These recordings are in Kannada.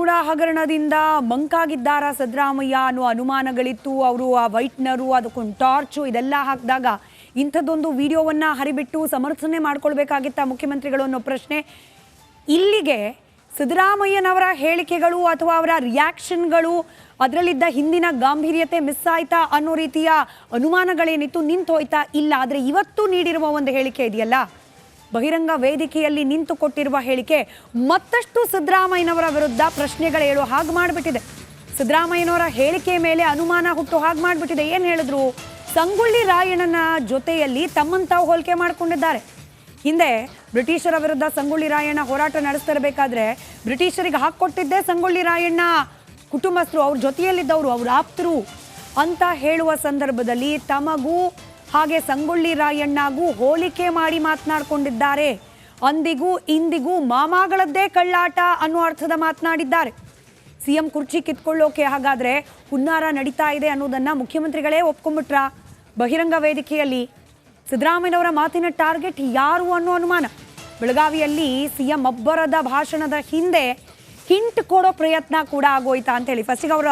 ಚಿಕ್ಕನಗೌಡ ಹಗರಣದಿಂದ ಮಂಕಾಗಿದ್ದಾರ ಸಿದ್ದರಾಮಯ್ಯ ಅನ್ನೋ ಅನುಮಾನಗಳಿತ್ತು. ಅವರು ಆ ವೈಟ್ನರು ಅದಕ್ಕೊಂದು ಟಾರ್ಚು ಇದೆಲ್ಲ ಹಾಕಿದಾಗ ಇಂಥದ್ದೊಂದು ವಿಡಿಯೋವನ್ನು ಹರಿಬಿಟ್ಟು ಸಮರ್ಥನೆ ಮಾಡ್ಕೊಳ್ಬೇಕಾಗಿತ್ತ ಮುಖ್ಯಮಂತ್ರಿಗಳು ಅನ್ನೋ ಪ್ರಶ್ನೆ. ಇಲ್ಲಿಗೆ ಸಿದ್ದರಾಮಯ್ಯನವರ ಹೇಳಿಕೆಗಳು ಅಥವಾ ಅವರ ರಿಯಾಕ್ಷನ್ಗಳು ಅದರಲ್ಲಿದ್ದ ಹಿಂದಿನ ಗಾಂಭೀರ್ಯತೆ ಮಿಸ್ ಆಯ್ತಾ ಅನ್ನೋ ರೀತಿಯ ಅನುಮಾನಗಳೇನಿತ್ತು ನಿಂತೋಯ್ತಾ? ಇಲ್ಲ. ಆದರೆ ಇವತ್ತು ನೀಡಿರುವ ಒಂದು ಹೇಳಿಕೆ ಇದೆಯಲ್ಲ, ಬಹಿರಂಗ ವೇದಿಕೆಯಲ್ಲಿ ನಿಂತು ಕೊಟ್ಟಿರುವ ಹೇಳಿಕೆ ಮತ್ತಷ್ಟು ಸಿದ್ದರಾಮಯ್ಯನವರ ವಿರುದ್ಧ ಪ್ರಶ್ನೆಗಳು ಹೇಳೋ ಹಾಗೆ ಮಾಡಿಬಿಟ್ಟಿದೆ. ಸಿದ್ದರಾಮಯ್ಯನವರ ಹೇಳಿಕೆ ಮೇಲೆ ಅನುಮಾನ ಹುಟ್ಟು ಹಾಗೆ ಮಾಡಿಬಿಟ್ಟಿದೆ. ಏನು ಹೇಳಿದ್ರು? ಸಂಗೊಳ್ಳಿ ರಾಯಣ್ಣನ ಜೊತೆಯಲ್ಲಿ ತಮ್ಮನ್ನು ತಾವು ಹೋಲಿಕೆ ಮಾಡಿಕೊಂಡಿದ್ದಾರೆ. ಹಿಂದೆ ಬ್ರಿಟಿಷರ ವಿರುದ್ಧ ಸಂಗೊಳ್ಳಿ ರಾಯಣ್ಣ ಹೋರಾಟ ನಡೆಸ್ತಿರಬೇಕಾದ್ರೆ ಬ್ರಿಟಿಷರಿಗೆ ಹಾಕ್ಕೊಟ್ಟಿದ್ದೇ ಸಂಗೊಳ್ಳಿ ರಾಯಣ್ಣ ಕುಟುಂಬಸ್ಥರು, ಅವ್ರ ಜೊತೆಯಲ್ಲಿದ್ದವರು, ಅವ್ರ ಆಪ್ತರು ಅಂತ ಹೇಳುವ ಸಂದರ್ಭದಲ್ಲಿ ತಮಗೂ ಹಾಗೆ ಸಂಗೊಳ್ಳಿ ರಾಯಣ್ಣಗೂ ಹೋಲಿಕೆ ಮಾಡಿ ಮಾತನಾಡಿಕೊಂಡಿದ್ದಾರೆ. ಅಂದಿಗೂ ಇಂದಿಗೂ ಮಾಮಾಗಳದ್ದೇ ಕಳ್ಳಾಟ ಅನ್ನೋ ಅರ್ಥದ ಮಾತನಾಡಿದ್ದಾರೆ. ಸಿಎಂ ಕುರ್ಚಿ ಕಿತ್ಕೊಳ್ಳೋಕೆ ಹಾಗಾದ್ರೆ ಹುನ್ನಾರ ನಡೀತಾ ಇದೆ ಅನ್ನೋದನ್ನ ಮುಖ್ಯಮಂತ್ರಿಗಳೇ ಒಪ್ಕೊಂಡ್ಬಿಟ್ರ ಬಹಿರಂಗ ವೇದಿಕೆಯಲ್ಲಿ? ಸಿದ್ದರಾಮಯ್ಯನವರ ಮಾತಿನ ಟಾರ್ಗೆಟ್ ಯಾರು ಅನ್ನೋ ಅನುಮಾನ. ಬೆಳಗಾವಿಯಲ್ಲಿ ಸಿಎಂ ಒಬ್ಬರದ ಭಾಷಣದ ಹಿಂದೆ ಹಿಂಟ್ ಕೊಡೋ ಪ್ರಯತ್ನ ಕೂಡ ಆಗೋಯ್ತಾ ಅಂತೇಳಿ ಫಸ್ಟಿಗೆ ಅವರ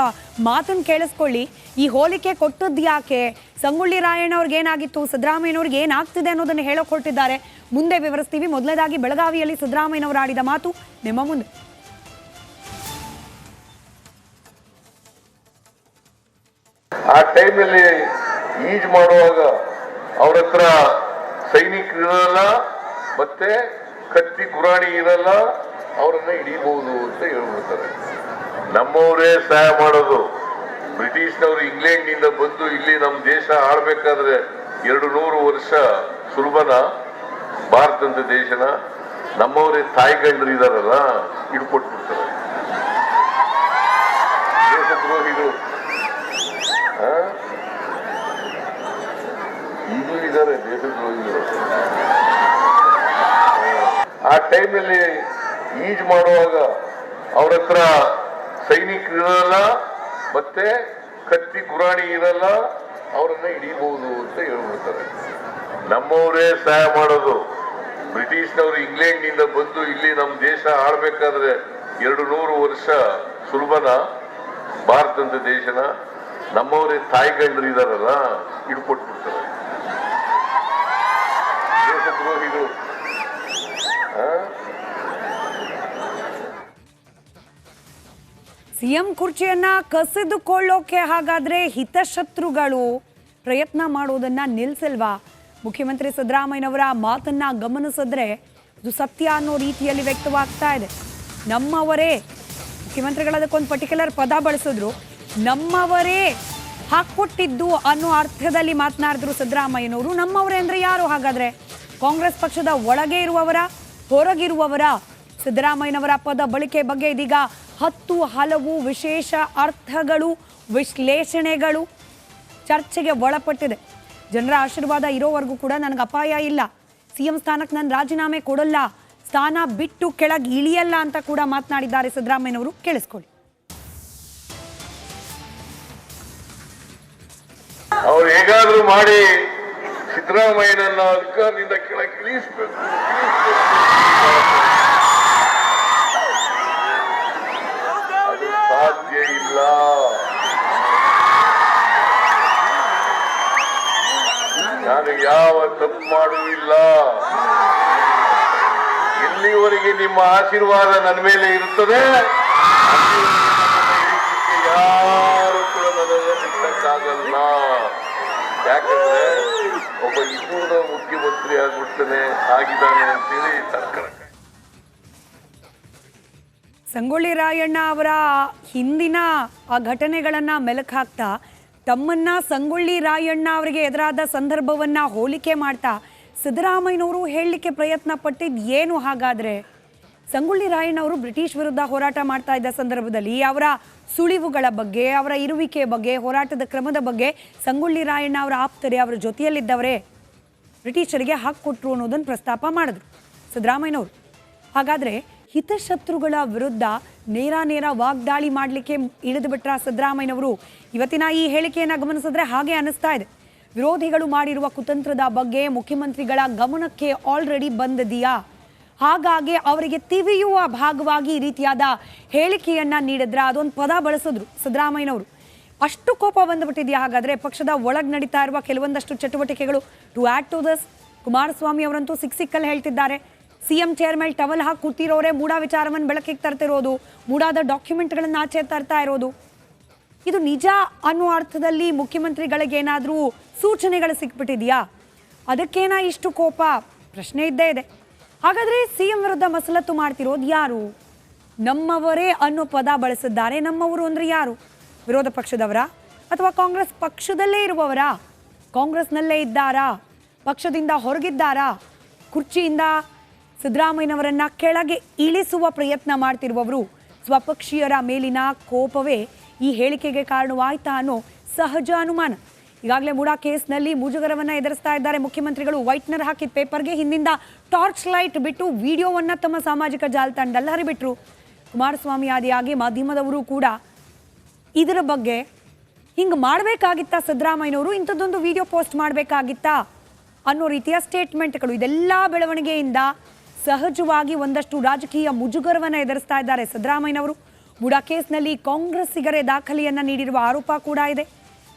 ಮಾತನ್ನು ಕೇಳಿಸ್ಕೊಳ್ಳಿ. ಈ ಹೋಲಿಕೆ ಕೊಟ್ಟದ್ದು ಯಾಕೆ? ಸಂಗೊಳ್ಳಿ ರಾಯಣ್ಣ ಅವ್ರಿಗೆ ಏನಾಗಿತ್ತು, ಸಿದ್ದರಾಮಯ್ಯನವ್ರಿಗೆ ಏನಾಗ್ತಿದೆ ಅನ್ನೋದನ್ನು ಹೇಳೋಕೆ ಹೊರಟಿದ್ದಾರೆ. ಮುಂದೆ ವಿವರಿಸ್ತೀವಿ. ಮೊದಲನೇದಾಗಿ ಬೆಳಗಾವಿಯಲ್ಲಿ ಸಿದ್ದರಾಮಯ್ಯನವರು ಆಡಿದ ಮಾತು ನಿಮ್ಮ ಮುಂದೆ. ಆ ಟೈಮಲ್ಲಿ ಈಜ್ ಮಾಡುವಾಗ ಅವ್ರ ಹತ್ರ ಸೈನಿಕರು ಇರಲ್ಲ, ಮತ್ತೆ ಕತ್ತಿ ಗುರಾಣಿ ಇರಲ್ಲ, ಅವರನ್ನ ಹಿಡಿಬಹುದು ಅಂತ ಹೇಳ್ಬಿಡ್ತಾರೆ. ನಮ್ಮವರೇ ಸಹಾಯ ಮಾಡೋದು. ಬ್ರಿಟಿಷ್ನವರು ಇಂಗ್ಲೆಂಡ್ ನಿಂದ ಬಂದು ಇಲ್ಲಿ ನಮ್ಮ ದೇಶ ಆಳ್ಬೇಕಾದ್ರೆ 200 ವರ್ಷ ಸುಲಭನ? ಭಾರತದ ದೇಶನ ನಮ್ಮವರೇ ತಾಯಿಗಂಡ್ರು ಇದಾರಲ್ಲ ಹಿಡ್ಕೊಟ್ಬಿಡ್ತಾರೆ. ದೇಶದ್ರೋಹಿಗಳು ಈಗಲೂ ಇದ್ದಾರೆ ದೇಶದ್ರೋಹಿಗಳು. ಆ ಟೈಮಲ್ಲಿ ಈಜ್ ಮಾಡುವಾಗ ಅವ್ರ ಹತ್ರ ಸೈನಿಕರು ಇರಲ್ಲ, ಮತ್ತೆ ಕತ್ತಿ ಗುರಾಣಿ ಇರಲ್ಲ, ಅವರನ್ನ ಹಿಡಿಬಹುದು ಅಂತ ಹೇಳ್ಬಿಡ್ತಾರೆ. ನಮ್ಮವರೇ ಸಹಾಯ ಮಾಡೋದು. ಬ್ರಿಟಿಷ್ನವರು ಇಂಗ್ಲೆಂಡ್ ನಿಂದ ಬಂದು ಇಲ್ಲಿ ನಮ್ಮ ದೇಶ ಆಳ್ಬೇಕಾದ್ರೆ 200 ವರ್ಷ ಸುಲಭನ? ಭಾರತದ ದೇಶನ ನಮ್ಮವರೇ ತಾಯಿಗಂಡ್ರು ಇದಾರಲ್ಲ ಹಿಡ್ಕೊಟ್ಬಿಡ್ತಾರೆ. ದೇಶದ್ರೋಹಿಗಳು. ಸಿಎಂ ಕುರ್ಚಿಯನ್ನ ಕಸಿದುಕೊಳ್ಳೋಕೆ ಹಾಗಾದ್ರೆ ಹಿತಶತ್ರುಗಳು ಪ್ರಯತ್ನ ಮಾಡೋದನ್ನ ನಿಲ್ಸಲ್ವಾ? ಮುಖ್ಯಮಂತ್ರಿ ಸಿದ್ದರಾಮಯ್ಯನವರ ಮಾತನ್ನ ಗಮನಿಸಿದ್ರೆ ಇದು ಸತ್ಯ ಅನ್ನೋ ರೀತಿಯಲ್ಲಿ ವ್ಯಕ್ತವಾಗ್ತಾ ಇದೆ. ನಮ್ಮವರೇ, ಮುಖ್ಯಮಂತ್ರಿಗಳು ಅದಕ್ಕೊಂದು ಪರ್ಟಿಕ್ಯುಲರ್ ಪದ ಬಳಸಿದ್ರು, ನಮ್ಮವರೇ ಹಾಕ್ಕೊಟ್ಟಿದ್ದು ಅನ್ನೋ ಅರ್ಥದಲ್ಲಿ ಮಾತನಾಡಿದ್ರು ಸಿದ್ದರಾಮಯ್ಯನವರು. ನಮ್ಮವರೇ ಅಂದ್ರೆ ಯಾರು ಹಾಗಾದ್ರೆ? ಕಾಂಗ್ರೆಸ್ ಪಕ್ಷದ ಒಳಗೆ ಇರುವವರ, ಹೊರಗಿರುವವರ? ಸಿದ್ದರಾಮಯ್ಯನವರ ಪದ ಬಳಕೆ ಬಗ್ಗೆ ಇದೀಗ 10 ಹಲವು ವಿಶೇಷ ಅರ್ಥಗಳು, ವಿಶ್ಲೇಷಣೆಗಳು ಚರ್ಚೆಗೆ ಒಳಪಟ್ಟಿದೆ. ಜನರ ಆಶೀರ್ವಾದ ಇರೋವರೆಗೂ ಕೂಡ ನನಗೆ ಅಪಾಯ ಇಲ್ಲ, ಸಿಎಂ ಸ್ಥಾನಕ್ಕೆ ನಾನು ರಾಜೀನಾಮೆ ಕೊಡಲ್ಲ, ಸ್ಥಾನ ಬಿಟ್ಟು ಕೆಳಗೆ ಇಳಿಯಲ್ಲ ಅಂತ ಕೂಡ ಮಾತನಾಡಿದ್ದಾರೆ ಸಿದ್ದರಾಮಯ್ಯನವರು. ಕೇಳಿಸ್ಕೊಳ್ಳಿ. ಅವ್ರು ಹೇಗಾದ್ರೂ ಮಾಡಿ ಸಿದ್ದರಾಮಯ್ಯನನ್ನ ಅಧಿಕಾರದಿಂದ ಕೆಳಗೆ ಇಳಿಸಬೇಕು. ಸಾಧ್ಯ ಇಲ್ಲ. ನಾನು ಯಾವ ತಪ್ಪು ಮಾಡುವುದಿಲ್ಲ. ಎಲ್ಲಿವರೆಗೆ ನಿಮ್ಮ ಆಶೀರ್ವಾದ ನನ್ನ ಮೇಲೆ ಇರುತ್ತದೆ ಯಾರು ಕೂಡ ನನ್ನನ್ನು ಬಿಟ್ಟಕ್ಕಾಗಲ್ಲ. ಯಾಕಂದ್ರೆ ಒಬ್ಬ ಇನ್ನೂರ ಮುಖ್ಯಮಂತ್ರಿ ಆಗ್ಬಿಡ್ತಾನೆ, ಆಗಿದ್ದಾನೆ ಅಂತೇಳಿ ಸರ್ಕಾರ. ಸಂಗೊಳ್ಳಿ ರಾಯಣ್ಣ ಅವರ ಹಿಂದಿನ ಆ ಘಟನೆಗಳನ್ನು ಮೆಲುಕು ಹಾಕ್ತಾ ತಮ್ಮನ್ನ ಸಂಗೊಳ್ಳಿ ರಾಯಣ್ಣ ಅವರಿಗೆ ಎದುರಾದ ಸಂದರ್ಭವನ್ನು ಹೋಲಿಕೆ ಮಾಡ್ತಾ ಸಿದ್ದರಾಮಯ್ಯನವರು ಹೇಳಲಿಕ್ಕೆ ಪ್ರಯತ್ನ ಪಟ್ಟಿದ್ದು ಏನು ಹಾಗಾದರೆ? ಸಂಗೊಳ್ಳಿ ರಾಯಣ್ಣ ಅವರು ಬ್ರಿಟಿಷ್ ವಿರುದ್ಧ ಹೋರಾಟ ಮಾಡ್ತಾ ಇದ್ದ ಸಂದರ್ಭದಲ್ಲಿ ಅವರ ಸುಳಿವುಗಳ ಬಗ್ಗೆ, ಅವರ ಇರುವಿಕೆ ಬಗ್ಗೆ, ಹೋರಾಟದ ಕ್ರಮದ ಬಗ್ಗೆ ಸಂಗೊಳ್ಳಿ ರಾಯಣ್ಣ ಅವರ ಆಪ್ತರೇ, ಅವರ ಜೊತೆಯಲ್ಲಿದ್ದವರೇ ಬ್ರಿಟಿಷರಿಗೆ ಹಾಕಿಕೊಟ್ರು ಅನ್ನೋದನ್ನು ಪ್ರಸ್ತಾಪ ಮಾಡಿದ್ರು ಸಿದ್ದರಾಮಯ್ಯನವರು. ಹಾಗಾದರೆ ಹಿತಶತ್ರುಗಳ ವಿರುದ್ಧ ನೇರ ವಾಗ್ದಾಳಿ ಮಾಡಲಿಕ್ಕೆ ಇಳಿದು ಬಿಟ್ರ ಸಿದ್ದರಾಮಯ್ಯನವರು? ಇವತ್ತಿನ ಈ ಹೇಳಿಕೆಯನ್ನು ಗಮನಿಸಿದ್ರೆ ಹಾಗೆ ಅನಿಸ್ತಾ ಇದೆ. ವಿರೋಧಿಗಳು ಮಾಡಿರುವ ಕುತಂತ್ರದ ಬಗ್ಗೆ ಮುಖ್ಯಮಂತ್ರಿಗಳ ಗಮನಕ್ಕೆ ಆಲ್ರೆಡಿ ಬಂದಿದೆಯಾ? ಹಾಗಾಗಿ ಅವರಿಗೆ ತಿವಿಯುವ ಭಾಗವಾಗಿ ಈ ರೀತಿಯಾದ ಹೇಳಿಕೆಯನ್ನ ನೀಡಿದ್ರ ಅದೊಂದು ಪದ ಬಳಸಿದ್ರು ಸಿದ್ದರಾಮಯ್ಯನವರು. ಅಷ್ಟು ಕೋಪ ಬಂದುಬಿಟ್ಟಿದೆಯಾ ಹಾಗಾದ್ರೆ ಪಕ್ಷದ ಒಳಗೆ ನಡೀತಾ ಇರುವ ಕೆಲವೊಂದಷ್ಟು ಚಟುವಟಿಕೆಗಳು? To add to this, Kumaraswamy ಅವರಂತೂ ಸಿಕ್ಕಲ್ಲಿ ಹೇಳ್ತಿದ್ದಾರೆ, ಸಿಎಂ ಚೇರ್ ಮೇಲೆ ಟವಲ್ ಹಾಕಿ ಕೂತಿರೋರೆ ಮೂಡಾ ವಿಚಾರವನ್ನು ಬೆಳಕಿಗೆ ತರ್ತಿರೋದು, ಮೂಡಾದ ಡಾಕ್ಯುಮೆಂಟ್ಗಳನ್ನು ಆಚೆ ತರ್ತಾ ಇರೋದು. ಇದು ನಿಜ ಅನ್ನೋ ಅರ್ಥದಲ್ಲಿ ಮುಖ್ಯಮಂತ್ರಿಗಳಿಗೆ ಏನಾದರೂ ಸೂಚನೆಗಳು ಸಿಕ್ಬಿಟ್ಟಿದೆಯಾ? ಅದಕ್ಕೇನಾ ಇಷ್ಟು ಕೋಪ? ಪ್ರಶ್ನೆ ಇದ್ದೇ ಇದೆ. ಹಾಗಾದರೆ ಸಿಎಂ ವಿರುದ್ಧ ಮಸಲತ್ತು ಮಾಡ್ತಿರೋದು ಯಾರು? ನಮ್ಮವರೇ ಅನ್ನೋ ಪದ ಬಳಸಿದ್ದಾರೆ. ನಮ್ಮವರು ಅಂದರೆ ಯಾರು? ವಿರೋಧ ಪಕ್ಷದವರ ಅಥವಾ ಕಾಂಗ್ರೆಸ್ ಪಕ್ಷದಲ್ಲೇ ಇರುವವರಾ? ಕಾಂಗ್ರೆಸ್ನಲ್ಲೇ ಇದ್ದಾರಾ? ಪಕ್ಷದಿಂದ ಹೊರಗಿದ್ದಾರಾ? ಕುರ್ಚಿಯಿಂದ ಸಿದ್ದರಾಮಯ್ಯನವರನ್ನ ಕೆಳಗೆ ಇಳಿಸುವ ಪ್ರಯತ್ನ ಮಾಡ್ತಿರುವವರು ಸ್ವಪಕ್ಷೀಯರ ಮೇಲಿನ ಕೋಪವೇ ಈ ಹೇಳಿಕೆಗೆ ಕಾರಣವಾಯ್ತಾ ಅನ್ನೋ ಸಹಜ ಅನುಮಾನ. ಈಗಾಗಲೇ ಮೂಡಾ ಕೇಸ್ನಲ್ಲಿ ಮುಜುಗರವನ್ನು ಎದುರಿಸ್ತಾ ಇದ್ದಾರೆ ಮುಖ್ಯಮಂತ್ರಿಗಳು. ವೈಟ್ನರ್ ಹಾಕಿದ ಪೇಪರ್ಗೆ ಹಿಂದಿಂದ ಟಾರ್ಚ್ ಲೈಟ್ ಬಿಟ್ಟು ವಿಡಿಯೋವನ್ನು ತಮ್ಮ ಸಾಮಾಜಿಕ ಜಾಲತಾಣದಲ್ಲಿ ಹರಿಬಿಟ್ರು. ಕುಮಾರಸ್ವಾಮಿ ಆದಿಯಾಗಿ ಮಾಧ್ಯಮದವರು ಕೂಡ ಇದರ ಬಗ್ಗೆ ಹಿಂಗೆ ಮಾಡಬೇಕಾಗಿತ್ತಾ ಸಿದ್ದರಾಮಯ್ಯನವರು, ಇಂಥದ್ದೊಂದು ವಿಡಿಯೋ ಪೋಸ್ಟ್ ಮಾಡಬೇಕಾಗಿತ್ತಾ ಅನ್ನೋ ರೀತಿಯ ಸ್ಟೇಟ್ಮೆಂಟ್ಗಳು. ಇದೆಲ್ಲ ಬೆಳವಣಿಗೆಯಿಂದ ಸಹಜವಾಗಿ ಒಂದಷ್ಟು ರಾಜಕೀಯ ಮುಜುಗರವನ್ನು ಎದುರಿಸ್ತಾ ಇದ್ದಾರೆ ಸಿದ್ದರಾಮಯ್ಯನವರು. ಮೂಡಾ ಕೇಸ್ನಲ್ಲಿ ಕಾಂಗ್ರೆಸ್ಸಿಗರೇ ದಾಖಲೆಯನ್ನು ನೀಡಿರುವ ಆರೋಪ ಕೂಡ ಇದೆ.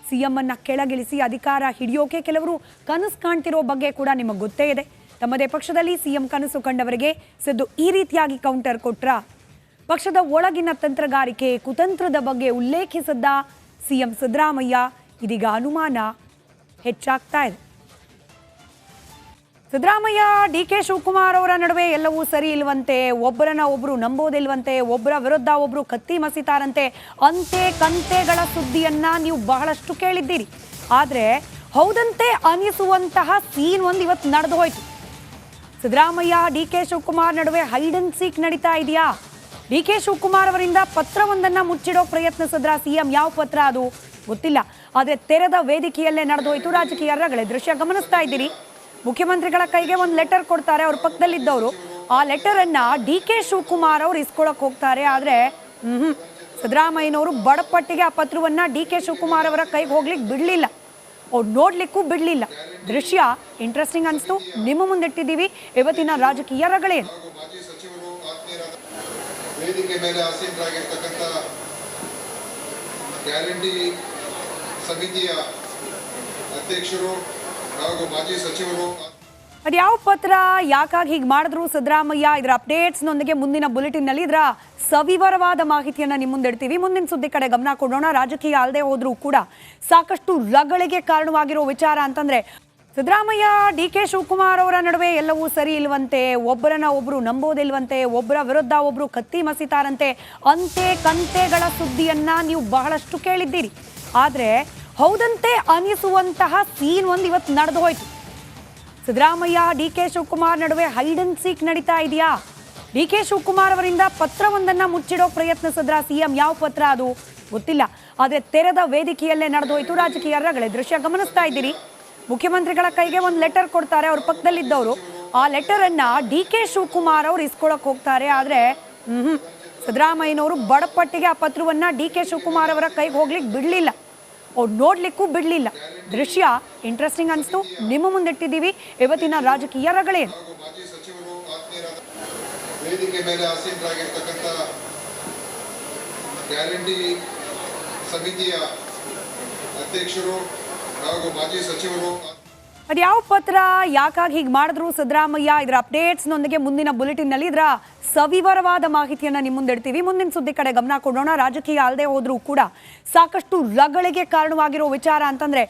ಸಿಎಂ ಅನ್ನ ಕೆಳಗಿಳಿಸಿ ಅಧಿಕಾರ ಹಿಡಿಯೋಕೆ ಕೆಲವರು ಕನಸು ಕಾಣ್ತಿರೋ ಬಗ್ಗೆ ಕೂಡ ನಿಮಗೆ ಗೊತ್ತೇ ಇದೆ. ತಮ್ಮದೇ ಪಕ್ಷದಲ್ಲಿ ಸಿಎಂ ಕನಸು ಕಂಡವರಿಗೆ ಸಿದ್ದು ಈ ರೀತಿಯಾಗಿ ಕೌಂಟರ್ ಕೊಟ್ರ? ಪಕ್ಷದ ಒಳಗಿನ ತಂತ್ರಗಾರಿಕೆ ಕುತಂತ್ರದ ಬಗ್ಗೆ ಉಲ್ಲೇಖಿಸಿದ್ದ ಸಿಎಂ ಸಿದ್ದರಾಮಯ್ಯ? ಇದೀಗ ಅನುಮಾನ ಹೆಚ್ಚಾಗ್ತಾ ಇದೆ. ಸಿದ್ದರಾಮಯ್ಯ ಡಿಕೆ ಶಿವಕುಮಾರ್ ಅವರ ನಡುವೆ ಎಲ್ಲವೂ ಸರಿ ಇಲ್ವಂತೆ, ಒಬ್ಬರನ್ನ ಒಬ್ರು ನಂಬೋದಿಲ್ವಂತೆ, ಒಬ್ಬರ ವಿರುದ್ಧ ಒಬ್ರು ಕತ್ತಿ ಮಸಿತಾರಂತೆ, ಅಂತೆ ಕಂತೆಗಳ ಸುದ್ದಿಯನ್ನ ನೀವು ಬಹಳಷ್ಟು ಕೇಳಿದ್ದೀರಿ. ಆದ್ರೆ ಹೌದಂತೆ ಅನಿಸುವಂತಹ ಸೀನ್ ಒಂದು ಇವತ್ತು ನಡೆದು ಹೋಯ್ತು. ಸಿದ್ದರಾಮಯ್ಯ ಡಿಕೆ ಶಿವಕುಮಾರ್ ನಡುವೆ ಹೈಡ್ ಅಂಡ್ ಸೀಕ್ ನಡೀತಾ ಇದೆಯಾ? ಡಿಕೆ ಶಿವಕುಮಾರ್ ಅವರಿಂದ ಪತ್ರವೊಂದನ್ನ ಮುಚ್ಚಿಡೋ ಪ್ರಯತ್ನಿಸಿದ್ರ ಸಿಎಂ? ಯಾವ ಪತ್ರ ಅದು ಗೊತ್ತಿಲ್ಲ. ಆದ್ರೆ ತೆರೆದ ವೇದಿಕೆಯಲ್ಲೇ ನಡೆದು ಹೋಯ್ತು ರಾಜಕೀಯ ರಗಳೆ. ದೃಶ್ಯ ಗಮನಿಸ್ತಾ ಇದ್ದೀರಿ. ಮುಖ್ಯಮಂತ್ರಿಗಳ ಕೈಗೆ ಒಂದು ಲೆಟರ್ ಕೊಡ್ತಾರೆ ಅವ್ರ ಪಕ್ಕದಲ್ಲಿದ್ದವರು. ಆ ಲೆಟರ್ ಅನ್ನ ಡಿಕೆ ಶಿವಕುಮಾರ್ ಅವರು ಇಸ್ಕೊಳಕ್ ಹೋಗ್ತಾರೆ. ಆದ್ರೆ ಸಿದ್ದರಾಮಯ್ಯನವರು ಬಡಪಟ್ಟಿಗೆ ಆ ಪತ್ರವನ್ನ ಡಿಕೆ ಶಿವಕುಮಾರ್ ಅವರ ಕೈಗೆ ಹೋಗ್ಲಿಕ್ಕೆ ಬಿಡ್ಲಿಲ್ಲ, ಅವ್ರು ನೋಡ್ಲಿಕ್ಕೂ ಬಿಡ್ಲಿಲ್ಲ. ದೃಶ್ಯ ಇಂಟ್ರೆಸ್ಟಿಂಗ್ ಅನಿಸ್ತು, ನಿಮ್ಮ ಮುಂದಿಟ್ಟಿದ್ದೀವಿ. ಇವತ್ತಿನ ರಾಜಕೀಯ ರಗಳೇನು? ವೇದಿಕೆ ಮೇಲೆ ಆಸೀನರಾಗಿರ್ತಕ್ಕಂಥ ಗ್ಯಾರಂಟಿ ಸಮಿತಿಯ ಅಧ್ಯಕ್ಷರು ಹಾಗೂ ಮಾಜಿ ಸಚಿವರು. ಅದ್ಯಾವ ಪತ್ರ, ಯಾಕಾಗಿ ಹೀಗೆ ಮಾಡಿದ್ರು ಸಿದ್ದರಾಮಯ್ಯ? ಇದರ ಅಪ್ಡೇಟ್ಸ್ನೊಂದಿಗೆ ಮುಂದಿನ ಬುಲೆಟಿನ್ನಲ್ಲಿ ಇದರ ಸವಿವರವಾದ ಮಾಹಿತಿಯನ್ನು ನಿಮ್ಮ ಮುಂದೆ ಇಡ್ತೀವಿ. ಮುಂದಿನ ಸುದ್ದಿ ಕಡೆ ಗಮನ ಕೊಡೋಣ. ರಾಜಕೀಯ ಅಲ್ಲದೆ ಹೋದ್ರೂ ಕೂಡ ಸಾಕಷ್ಟು ರಗಳಿಗೆ ಕಾರಣವಾಗಿರೋ ವಿಚಾರ ಅಂತಂದ್ರೆ ಸಿದ್ದರಾಮಯ್ಯ ಡಿಕೆ ಶಿವಕುಮಾರ್ ಅವರ ನಡುವೆ ಎಲ್ಲವೂ ಸರಿ ಇಲ್ವಂತೆ, ಒಬ್ಬರನ್ನ ಒಬ್ರು ನಂಬೋದಿಲ್ವಂತೆ, ಒಬ್ಬರ ವಿರುದ್ಧ ಒಬ್ರು ಕತ್ತಿ ಮಸಿತಾರಂತೆ, ಅಂತೆ ಕಂತೆಗಳ ಸುದ್ದಿಯನ್ನ ನೀವು ಬಹಳಷ್ಟು ಕೇಳಿದ್ದೀರಿ. ಆದ್ರೆ ಹೌದಂತೆ ಅನಿಸುವಂತಹ ಸೀನ್ ಒಂದು ಇವತ್ತು ನಡೆದು ಹೋಯ್ತು. ಸಿದ್ದರಾಮಯ್ಯ ಡಿಕೆ ಶಿವಕುಮಾರ್ ನಡುವೆ ಹೈಡ್ ಅಂಡ್ ಸೀಕ್ ನಡೀತಾ ಇದೆಯಾ? ಡಿಕೆ ಶಿವಕುಮಾರ್ ಅವರಿಂದ ಪತ್ರವೊಂದನ್ನ ಮುಚ್ಚಿಡೋ ಪ್ರಯತ್ನಿಸಿದ್ರ ಸಿಎಂ? ಯಾವ ಪತ್ರ ಅದು ಗೊತ್ತಿಲ್ಲ. ಆದ್ರೆ ತೆರೆದ ವೇದಿಕೆಯಲ್ಲೇ ನಡೆದು ಹೋಯ್ತು ರಾಜಕೀಯ ರಗಳೆ. ದೃಶ್ಯ ಗಮನಿಸ್ತಾ ಇದ್ದೀರಿ. ಮುಖ್ಯಮಂತ್ರಿಗಳ ಕೈಗೆ ಒಂದು ಲೆಟರ್ ಕೊಡ್ತಾರೆ ಅವ್ರ ಪಕ್ಕದಲ್ಲಿದ್ದವರು. ಆ ಲೆಟರ್ ಅನ್ನ ಡಿಕೆ ಶಿವಕುಮಾರ್ ಅವರು ಇಸ್ಕೊಳಕ್ ಹೋಗ್ತಾರೆ. ಆದ್ರೆ ಸಿದ್ದರಾಮಯ್ಯನವರು ಬಡಪಟ್ಟಿಗೆ ಆ ಪತ್ರವನ್ನ ಡಿಕೆ ಶಿವಕುಮಾರ್ ಅವರ ಕೈಗೆ ಹೋಗ್ಲಿಕ್ಕೆ ಬಿಡ್ಲಿಲ್ಲ, ಅವ್ರು ನೋಡ್ಲಿಕ್ಕೂ ಬಿಡ್ಲಿಲ್ಲ. ದೃಶ್ಯ ಇಂಟ್ರೆಸ್ಟಿಂಗ್ ಅನಿಸ್ತು, ನಿಮ್ಮ ಮುಂದಿಟ್ಟಿದ್ದೀವಿ. ಇವತ್ತಿನ ರಾಜಕೀಯ ರಗಳೇನು? ಮಾಜಿ ಸಚಿವರು ಆತ್ಮೀಯರಾದ ವೇದಿಕೆ ಮೇಲೆ ಆಸೀನರಾಗಿರ್ತಕ್ಕಂಥ ಗ್ಯಾರಂಟಿ ಸಮಿತಿಯ ಅಧ್ಯಕ್ಷರು ಹಾಗೂ ಮಾಜಿ ಸಚಿವರು. ಅದ್ಯಾವ ಪತ್ರ, ಯಾಕಾಗಿ ಹೀಗೆ ಮಾಡಿದ್ರು ಸಿದ್ದರಾಮಯ್ಯ? ಇದರ ಅಪ್ಡೇಟ್ಸ್ನೊಂದಿಗೆ ಮುಂದಿನ ಬುಲೆಟಿನ್ನಲ್ಲಿ ಇದರ ಸವಿವರವಾದ ಮಾಹಿತಿಯನ್ನು ನಿಮ್ಮ ಮುಂದೆ ಇಡ್ತೀವಿ. ಮುಂದಿನ ಸುದ್ದಿ ಕಡೆ ಗಮನ ಕೊಡೋಣ. ರಾಜಕೀಯ ಅಲ್ಲದೆ ಹೋದ್ರೂ ಕೂಡ ಸಾಕಷ್ಟು ರಗಳಿಗೆ ಕಾರಣವಾಗಿರೋ ವಿಚಾರ ಅಂತಂದ್ರೆ